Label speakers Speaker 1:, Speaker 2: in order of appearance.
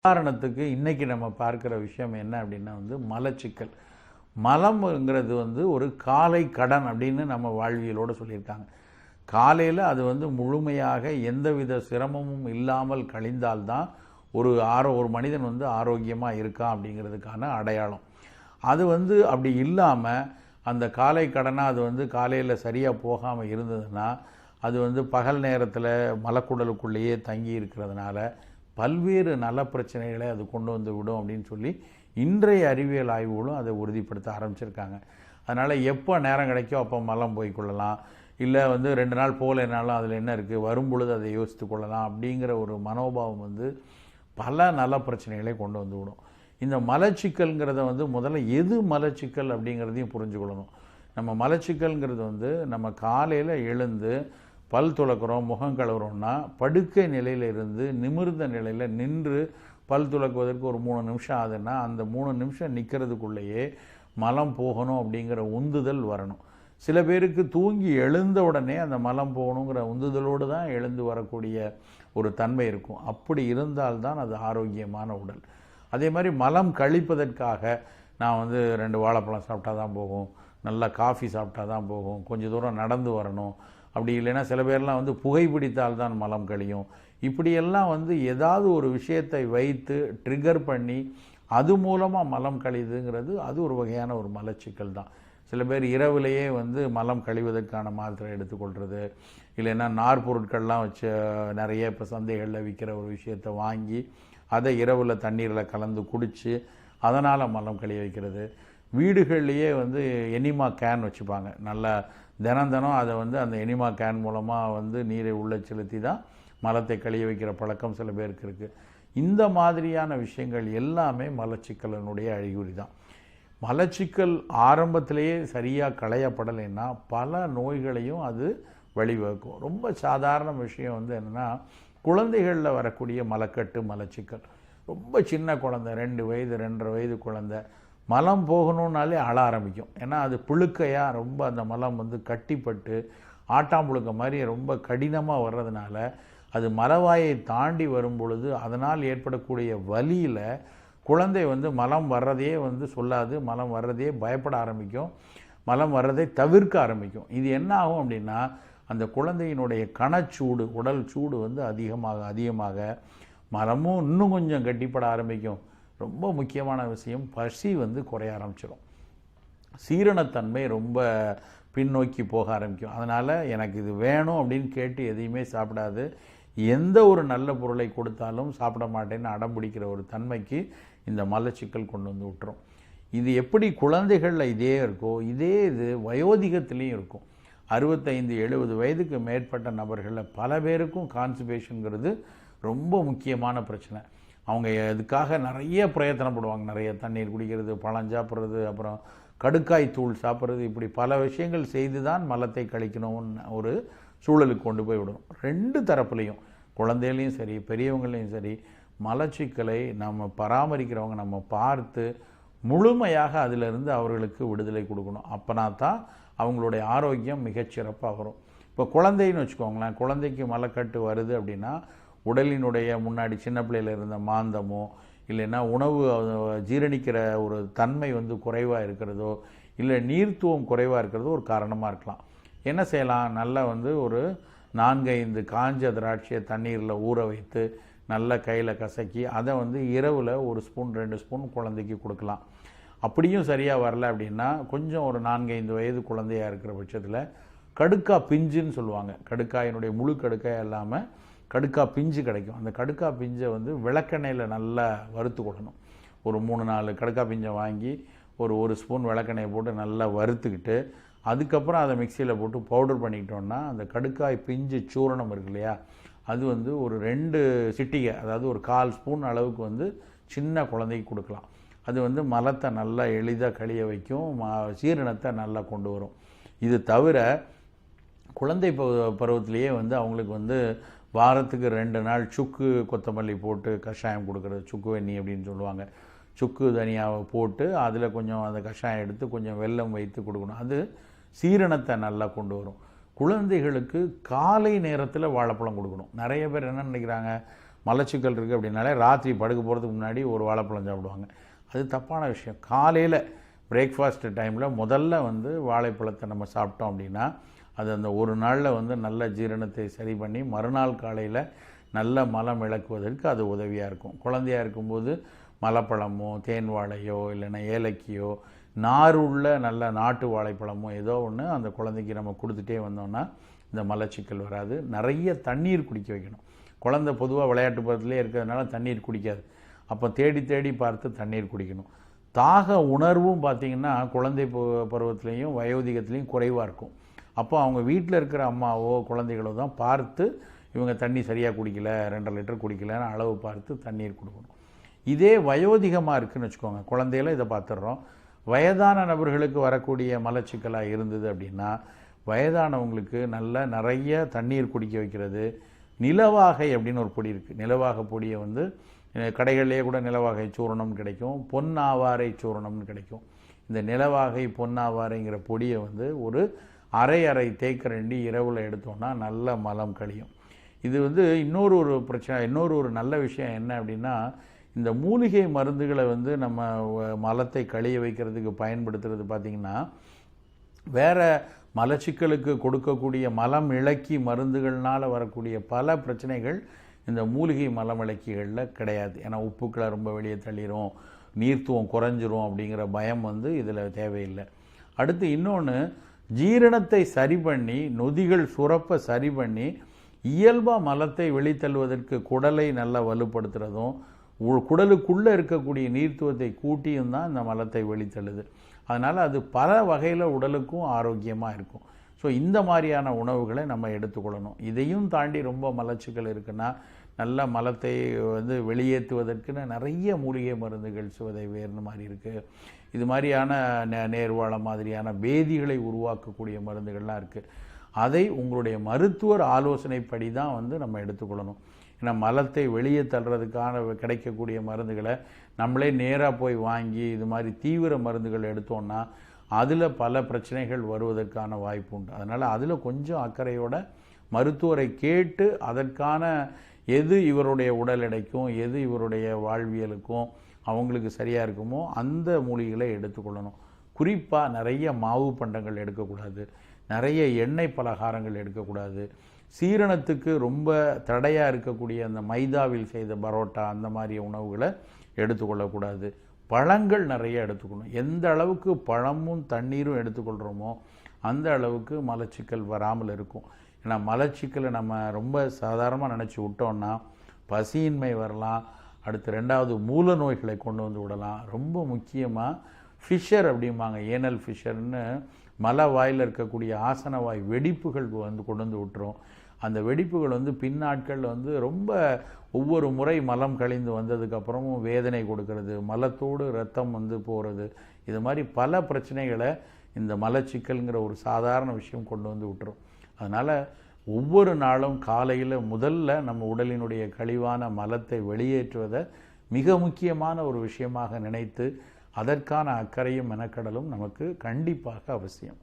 Speaker 1: உதாரணத்துக்கு இன்றைக்கி நம்ம பார்க்குற விஷயம் என்ன அப்படின்னா மலச்சிக்கல். மலம்ங்கிறது ஒரு காலை கடன் அப்படின்னு நம்ம வாழ்வியலோடு சொல்லியிருக்காங்க. காலையில் அது முழுமையாக எந்தவித சிரமமும் இல்லாமல் கழிந்தால்தான் ஒரு மனிதன் ஆரோக்கியமாக இருக்கான் அப்படிங்கிறதுக்கான அடையாளம். அது அப்படி இல்லாமல் அந்த காலை கடனாக அது காலையில் சரியாக போகாமல் இருந்ததுன்னா அது பகல் நேரத்தில் மலக்குடலுக்குள்ளேயே தங்கி இருக்கிறதுனால பல்வேறு நல பிரச்சனைகளை அது கொண்டு விடும் அப்படின்னு சொல்லி இன்றைய அறிவியல் ஆய்வுகளும் அதை உறுதிப்படுத்த ஆரம்பிச்சிருக்காங்க. அதனால் எப்போ நேரம் கிடைக்கோ அப்போ மலம் போய்க்கொள்ளலாம், இல்லை 2 நாள் போகலைனாலும் அதில் என்ன இருக்குது, வரும் பொழுது அதை யோசித்து கொள்ளலாம் அப்படிங்கிற ஒரு மனோபாவம் பல நல பிரச்சனைகளை கொண்டு விடும். இந்த மலச்சிக்கல்ங்கிறத முதல்ல எது மலச்சிக்கல் அப்படிங்கிறதையும் புரிஞ்சுக்கொள்ளணும். நம்ம மலச்சிக்கல்ங்கிறது நம்ம காலையில் எழுந்து பல் துலக்கிறோம், முகம் கழுவுறோம்னா படுக்கை நிலையில் இருந்து நிமிர்ந்த நிலையில் நின்று பல் துலக்குவதற்கு ஒரு 3 நிமிஷம் ஆகுதுன்னா அந்த 3 நிமிஷம் நிற்கிறதுக்குள்ளேயே மலம் போகணும் அப்படிங்கிற உந்துதல் வரணும். சில பேருக்கு தூங்கி எழுந்த உடனே அந்த மலம் போகணுங்கிற உந்துதலோடு தான் எழுந்து வரக்கூடிய ஒரு தன்மை இருக்கும். அப்படி இருந்தால்தான் அது ஆரோக்கியமான உடல். அதே மாதிரி மலம் கழிப்பதற்காக நான் 2 வாழைப்பழம் சாப்பிட்டா தான் போகும், நல்லா காஃபி சாப்பிட்டா தான் போகும், கொஞ்சம் தூரம் நடந்து வரணும், அப்படி இல்லைன்னா சில பேர்லாம் புகைப்பிடித்தால் தான் மலம் கழியும், இப்படியெல்லாம் ஏதாவது ஒரு விஷயத்தை வைத்து ட்ரிகர் பண்ணி அது மூலமாக மலம் கழிதுங்கிறது அது ஒரு வகையான ஒரு மலச்சிக்கல் தான். சில பேர் இரவுலேயே மலம் கழிவதற்கான மாத்திரை எடுத்துக்கொள்வது, இல்லைன்னா நார் பொருட்கள்லாம் வச்சு நிறைய இப்போ சந்தைகளில் விற்கிற ஒரு விஷயத்தை வாங்கி அதை இரவில் தண்ணீரில் கலந்து குடித்து அதனால் மலம் கழிய வைக்கிறது. வீடுகள்லேயே எனிமா கேன் வச்சுப்பாங்க, நல்லா தினம் அதை அந்த எனிமா கேன் மூலமாக நீரை உள்ளே செலுத்தி தான் மலத்தை கழிய வைக்கிற பழக்கம் சில பேருக்கு இருக்குது. இந்த மாதிரியான விஷயங்கள் எல்லாமே மலச்சிக்கலினுடைய அறிகுறி தான். மலச்சிக்கல் ஆரம்பத்திலேயே சரியாக களையப்படலைன்னா பல நோய்களையும் அது வழிவகுக்கும். ரொம்ப சாதாரண விஷயம் என்னென்னா, குழந்தைகளில் வரக்கூடிய மலக்கட்டு மலச்சிக்கல். ரொம்ப சின்ன குழந்தை, 2 வயது 2.5 வயது குழந்தை மலம் போகணுன்னாலே அழ ஆரம்பிக்கும். ஏன்னா அது புழுக்கையாக ரொம்ப அந்த மலம் கட்டிப்பட்டு ஆட்டாம்புழுக்க மாதிரி ரொம்ப கடினமாக வர்றதுனால அது மலவாயை தாண்டி வரும் பொழுது அதனால் ஏற்படக்கூடிய வலியில் குழந்தை மலம் வர்றதையே சொல்லாது, மலம் வர்றதையே பயப்பட ஆரம்பிக்கும், மலம் வர்றதை தவிர்க்க ஆரம்பிக்கும். இது என்ன ஆகும் அப்படின்னா, அந்த குழந்தையினுடைய கணச்சூடு, உடல் சூடு அதிகமாக மலமும் இன்னும் கொஞ்சம் கட்டிப்பட ஆரம்பிக்கும். ரொம்ப முக்கியமான விஷயம், பசி குறைய ஆரம்பிச்சிடும், சீரணத்தன்மை ரொம்ப பின்னோக்கி போக ஆரம்பிக்கும். அதனால் எனக்கு இது வேணும் அப்படின்னு கேட்டு எதையுமே சாப்பிடாது, எந்த ஒரு நல்ல பொருளை கொடுத்தாலும் சாப்பிட மாட்டேன்னு அடம்பிடிக்கிற ஒரு தன்மைக்கு இந்த மலச்சிக்கல் கொண்டு விட்டுரும். இது எப்படி குழந்தைகளில் இதே இருக்கோ இதே இது வயோதிகத்திலையும் இருக்கும். 65-70 வயதுக்கு மேற்பட்ட நபர்களில் பல பேருக்கும் கான்ஸ்டிபேஷனுங்கிறது ரொம்ப முக்கியமான பிரச்சனை. அவங்க இதுக்காக நிறைய பிரயத்தனப்படுவாங்க, நிறைய தண்ணீர் குடிக்கிறது, பழம் சாப்பிட்றது, அப்புறம் கடுக்காய் தூள் சாப்பிட்றது, இப்படி பல விஷயங்கள் செய்து தான் மலத்தை கழிக்கணும்னு ஒரு சூழலுக்கு கொண்டு போய் விடணும். 2 தரப்புலையும், குழந்தைகளையும் சரி பெரியவங்களையும் சரி, மலச்சிக்கலை நம்ம பராமரிக்கிறவங்க நம்ம பார்த்து முழுமையாக அதிலிருந்து அவர்களுக்கு விடுதலை கொடுக்கணும். அப்போனா தான் அவங்களுடைய ஆரோக்கியம் மிகச்சிறப்பாக வரும். இப்போ குழந்தைன்னு வச்சுக்கோங்களேன், குழந்தைக்கு மலக்கட்டு வருது அப்படின்னா உடலினுடைய முன்னாடி சின்ன பிள்ளையில் இருந்த மாந்தமோ இல்லைன்னா உணவு ஜீரணிக்கிற ஒரு தன்மை குறைவாக இருக்கிறதோ இல்லை நீர்த்துவம் குறைவாக இருக்கிறதோ ஒரு காரணமாக இருக்கலாம். என்ன செய்யலாம், நல்லா ஒரு 4-5 காஞ்ச திராட்சையை தண்ணீரில் ஊற வைத்து நல்லா கையில் கசக்கி அதை இரவில் 1 ஸ்பூன் 2 ஸ்பூன் குழந்தைக்கு கொடுக்கலாம். அப்படியும் சரியாக வரல அப்படின்னா கொஞ்சம் ஒரு 4-5 வயது குழந்தையாக இருக்கிற பட்சத்தில் கடுக்காய் பிஞ்சுன்னு சொல்லுவாங்க, கடுக்காயினுடைய முழு கடுக்காய் இல்லாமல் கடுக்காய் பிஞ்சு கிடைக்கும். அந்த கடுக்காய் பிஞ்சை விளக்கெண்ணெயில் நல்லா வறுத்து கொடுக்கணும். ஒரு 3-4 கடுக்காய் பிஞ்சை வாங்கி ஒரு ஸ்பூன் விளக்கெண்ணெயை போட்டு நல்லா வறுத்துக்கிட்டு அதுக்கப்புறம் அதை மிக்சியில் போட்டு பவுடர் பண்ணிக்கிட்டோன்னா அந்த கடுக்காய் பிஞ்சு சூரணம் இருக்கு இல்லையா, அது ஒரு 2 சிட்டிகை, அதாவது ஒரு 1/4 ஸ்பூன் அளவுக்கு சின்ன குழந்தைக்கு கொடுக்கலாம். அது மலத்தை நல்லா எளிதாக கழிய வைக்கும், சீரணத்தை நல்லா கொண்டு வரும். இது தவிர குழந்தை பருவத்திலேயே அவங்களுக்கு வாரத்துக்கு 2 நாள் சுக்கு கொத்தமல்லி போட்டு கஷாயம் கொடுக்குறது, சுக்கு வெண்ணி அப்படின்னு சொல்லுவாங்க. சுக்கு தனியாவை போட்டு அதில் கொஞ்சம் அந்த கஷாயம் எடுத்து கொஞ்சம் வெல்லம் வைத்து கொடுக்கணும். அது சீரணத்தை நல்லா கொண்டு வரும். குழந்தைகளுக்கு காலை நேரத்தில் வாழைப்பழம் கொடுக்கணும். நிறைய பேர் என்ன நினைக்கிறாங்க, மலச்சிக்கல் இருக்குது அப்படின்னாலே ராத்திரி படுக்க போகிறதுக்கு முன்னாடி ஒரு வாழைப்பழம் சாப்பிடுவாங்க. அது தப்பான விஷயம். காலையில் பிரேக்ஃபாஸ்ட் டைமில் முதல்ல வந்து வாழைப்பழத்தை நம்ம சாப்பிட்டோம் அப்படின்னா அது அந்த ஒரு நாளில் வந்து நல்ல ஜீரணத்தை சரி பண்ணி மறுநாள் காலையில் நல்ல மலம் இழக்குவதற்கு அது உதவியாக இருக்கும். குழந்தையாக இருக்கும்போது மலைப்பழமோ தேன் வாழையோ இல்லைன்னா ஏலக்கியோ நார் உள்ள நல்ல நாட்டு வாழைப்பழமோ ஏதோ ஒன்று அந்த குழந்தைக்கு நம்ம கொடுத்துட்டே வந்தோம்னா இந்த மலச்சிக்கல் வராது. நிறைய தண்ணீர் குடிக்க வைக்கணும். குழந்தை பொதுவாக விளையாட்டு பருவத்திலே இருக்கிறதுனால தண்ணீர் குடிக்காது. அப்போ தேடி தேடி பார்த்து தண்ணீர் குடிக்கணும். தாக உணர்வும் பார்த்திங்கன்னா குழந்தை பருவத்துலேயும் வயோதிகத்துலேயும் குறைவாக இருக்கும். அப்போ அவங்க வீட்டில் இருக்கிற அம்மாவோ குழந்தைகளோ தான் பார்த்து இவங்க தண்ணி சரியாக குடிக்கல, 2.5 லிட்டர் குடிக்கலன்னு அளவு பார்த்து தண்ணீர் கொடுக்கணும். இதே வயோதிகமாக இருக்குதுன்னு வச்சுக்கோங்க, குழந்தையில இதை பார்த்துடுறோம். வயதான நபர்களுக்கு வரக்கூடிய மலச்சிக்கலாக இருந்தது அப்படின்னா வயதானவங்களுக்கு நிறைய தண்ணீர் குடிக்க வைக்கிறது. நிலவாகை அப்படின்னு ஒரு பொடி இருக்குது. நிலவாகை பொடியை வந்து கடைகளிலேயே கூட நிலவாகை சூரணம் கிடைக்கும், பொன்னாவாரை சூரணம்னு கிடைக்கும். இந்த நிலவாகை பொன்னாவாரைங்கிற பொடியை வந்து ஒரு அரை தேக்கரண்டி இரவில் எடுத்தோன்னா நல்ல மலம் கழியும். இது வந்து இன்னொரு பிரச்சனை, இன்னொரு நல்ல விஷயம் என்ன அப்படின்னா இந்த மூலிகை மருந்துகளை வந்து நம்ம மலத்தை கழிய வைக்கிறதுக்கு பயன்படுத்துறது பார்த்திங்கன்னா வேறு மலச்சிக்கலுக்கு கொடுக்கக்கூடிய மலம் இளக்கி மருந்துகள்னால் வரக்கூடிய பல பிரச்சனைகள் இந்த மூலிகை மலம் இளக்கிகளில் கிடையாது. ஏன்னா உப்புக்களை ரொம்ப வெளியே தள்ளிடும், நீர்த்துவம் குறைஞ்சிரும் அப்படிங்கிற பயம் வந்து இதில் தேவையில்லை. அடுத்து இன்னொன்று, ஜீரணத்தை சரி பண்ணி நொதிகள் சுரப்ப சரி பண்ணி இயல்பாக மலத்தை வெளித்தள்ளுவதற்கு குடலை நல்லா வலுப்படுத்துகிறதும் குடலுக்குள்ளே இருக்கக்கூடிய நீர்த்துவத்தை கூட்டியும் தான் இந்த மலத்தை வெளித்தள்ளுது. அதனால் அது பல வகையில் உடலுக்கும் ஆரோக்கியமாக இருக்கும். ஸோ இந்த மாதிரியான உணவுகளை நம்ம எடுத்துக்கொள்ளணும். இதையும் தாண்டி ரொம்ப மலச்சிக்கல் இருக்குன்னா நல்ல மலத்தை வந்து வெளியேற்றுவதற்குன்னு நிறைய மூலிகை மருந்துகள், சுவதை வேர்னு மாதிரி இருக்குது. இது மாதிரியான நேர்வாழம் மாதிரியான பேதிகளை உருவாக்கக்கூடிய மருந்துகள்லாம் இருக்குது. அதை உங்களுடைய மருத்துவர் ஆலோசனைப்படி தான் வந்து நம்ம எடுத்துக்கொள்ளணும். ஏன்னா மலத்தை வெளியே தள்ளுறதுக்கான கிடைக்கக்கூடிய மருந்துகளை நம்மளே நேராக போய் வாங்கி இது மாதிரி தீவிர மருந்துகள் எடுத்தோன்னா அதில் பல பிரச்சனைகள் வருவதற்கான வாய்ப்பு உண்டு. அதனால் அதில் கொஞ்சம் அக்கறையோட மருத்துவரை கேட்டு அதற்கான எது இவருடைய உடல் எடைக்கும் எது இவருடைய வாழ்வியலுக்கும் அவங்களுக்கு சரியாக இருக்குமோ அந்த மூலிகளை எடுத்துக்கொள்ளணும். குறிப்பாக நிறைய மாவு பண்டங்கள் எடுக்கக்கூடாது, நிறைய எண்ணெய் பலகாரங்கள் எடுக்கக்கூடாது. சீரணத்துக்கு ரொம்ப தடையாக இருக்கக்கூடிய அந்த மைதாவில் செய்த பரோட்டா அந்த மாதிரி உணவுகளை எடுத்துக்கொள்ளக்கூடாது. பழங்கள் நிறைய எடுத்துக்கணும். எந்த அளவுக்கு பழமும் தண்ணீரும் எடுத்துக்கொள்கிறோமோ அந்த அளவுக்கு மலச்சிக்கல் வராமல் இருக்கும். ஏன்னா மலச்சிக்கலை நம்ம ரொம்ப சாதாரணமாக நினச்சி விட்டோம்னா பசியின்மை வரலாம். அடுத்து 2வது மூல நோய்களை கொண்டு வந்து விடலாம். ரொம்ப முக்கியமாக ஃபிஷர் அப்படிம்பாங்க, ஏனல் ஃபிஷர்னு மலை வாயில் இருக்கக்கூடிய ஆசனவாய் வெடிப்புகள் வந்து கொண்டு வந்து விட்டுரும். அந்த வெடிப்புகள் வந்து பின்னாட்களில் வந்து ரொம்ப ஒவ்வொரு முறை மலம் கழிந்து வந்ததுக்கப்புறமும் வேதனை கொடுக்கறது, மலத்தோடு ரத்தம் வந்து போகிறது, இது மாதிரி பல பிரச்சனைகளை இந்த மலச்சிக்கல்ங்கிற ஒரு சாதாரண விஷயம் கொண்டு வந்து விட்டுரும். அதனால் ஒவ்வொரு நாளும் காலையில் முதல்ல நம்ம உடலினுடைய கழிவான மலத்தை வெளியேற்றுவதை மிக முக்கியமான ஒரு விஷயமாக நினைத்து அதற்கான அக்கறையும் மெனக்கடலும் நமக்கு கண்டிப்பாக அவசியம்.